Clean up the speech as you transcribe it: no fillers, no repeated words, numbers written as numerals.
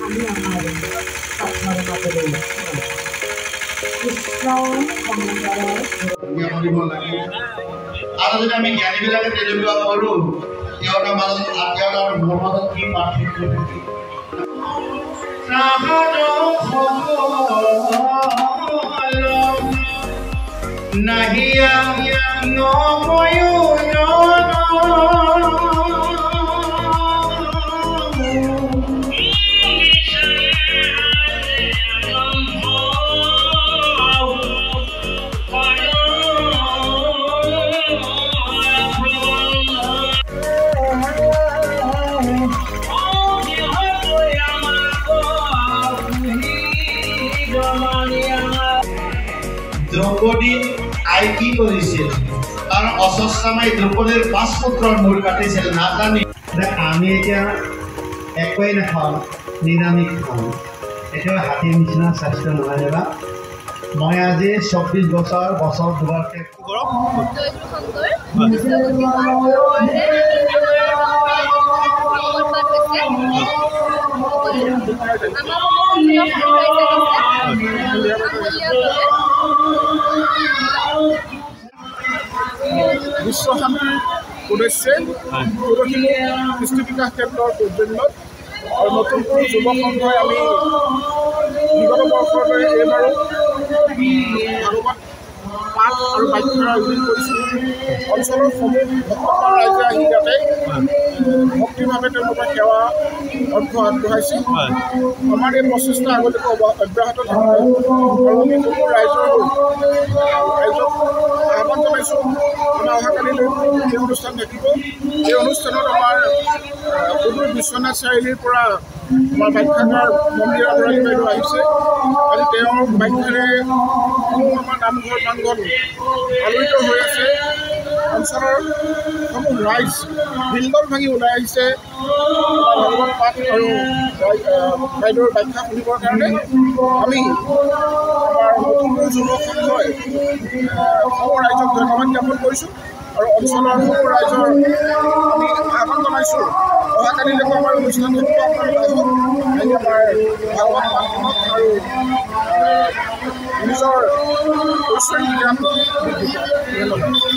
আমি আমাৰ স্বপ্নৰ মাজলৈ কৃষ্ণ সমুদ্ৰৰ আৰু যদি আমি জ্ঞানীবিলাকে তেনেকুৱা কৰোঁ তেওঁৰ মাজত মোৰ মাজত কি পাৰ্থক্য নাহিয়া দ্ৰৌপদী আই কি কৰেছিল কাৰণ অস্বস্থামাই দ্ৰৌপদীৰ 5 পুত্ৰৰ মূৰ কাটিছিল নাজানি আমি এতিয়া একোৱেই নাখাওঁ নিৰামিষ খাওঁ এইটো হাতীৰ নিচিনা স্বাস্থ্য নহয় বা মই আজি 24 বছৰ দুবাৰকৈ বিশ্ব শান্তিৰ উদ্দেশ্যে পুৰখিনি কৃষ্টি বিকাশ কেন্দ্ৰৰ সৌজন্যত আৰু নতুনকৈ যুৱ সংঘই আমি বিগত বৰ্ষৰ দৰে এইবাৰো ভাগৱত পাঠ আৰু ব্যাখ্যাৰ আয়োজন কৰিছোঁ। অঞ্চলৰ সমূহ ভক্তপ্ৰাণ ৰাইজে আহি ইয়াতে ভক্তিভাৱে তেওঁলোকৰ সেৱা অৰ্থ আগবঢ়াইছে। আমাৰ এই প্ৰচেষ্টা আগলৈকে অব্যাহত থাকিব আৰু আমি সকলো ৰাইজক আহ্বান জনাইছোঁ আমাৰ অহাকালিলৈ এই অনুষ্ঠান থাকিব। এই অনুষ্ঠানত আমাৰ সুদূৰ বিশ্বনাথ চাৰিআলিৰ পৰা আমাৰ ব্যাখ্যাকাৰ মন্দিৰ আগৰালী বাইদেউ আহিছে। আজি তেওঁৰ ব্যাখ্যাৰে আমাৰ নামঘৰ প্ৰাংগণ আলোড়িত হৈ আছে। অঞ্চলৰ সমূহ ৰাইজ বিলদল ভাঙি ওলাই আহিছে ভাগৱত পাঠ আৰু বাইদেউৰ ব্যাখ্যা শুনিবৰ কাৰণে। আমি আমাৰ নতুনকৈ যুৱ সংঘই সমূহ ৰাইজক ধন্যবাদ জ্ঞাপন কৰিছোঁ আৰু অঞ্চলৰ সমূহ ৰাইজৰ আমি আহ্বান জনাইছোঁ অহাকালিলৈকে আমাৰ অনুষ্ঠান থাকিব। আপোনালোক আহক আহি আমাৰ ভাগৱত পাঠখনক আৰু নিজৰ ঐশ্বৰিক জ্ঞান বৃদ্ধি কৰক। ধন্যবাদ।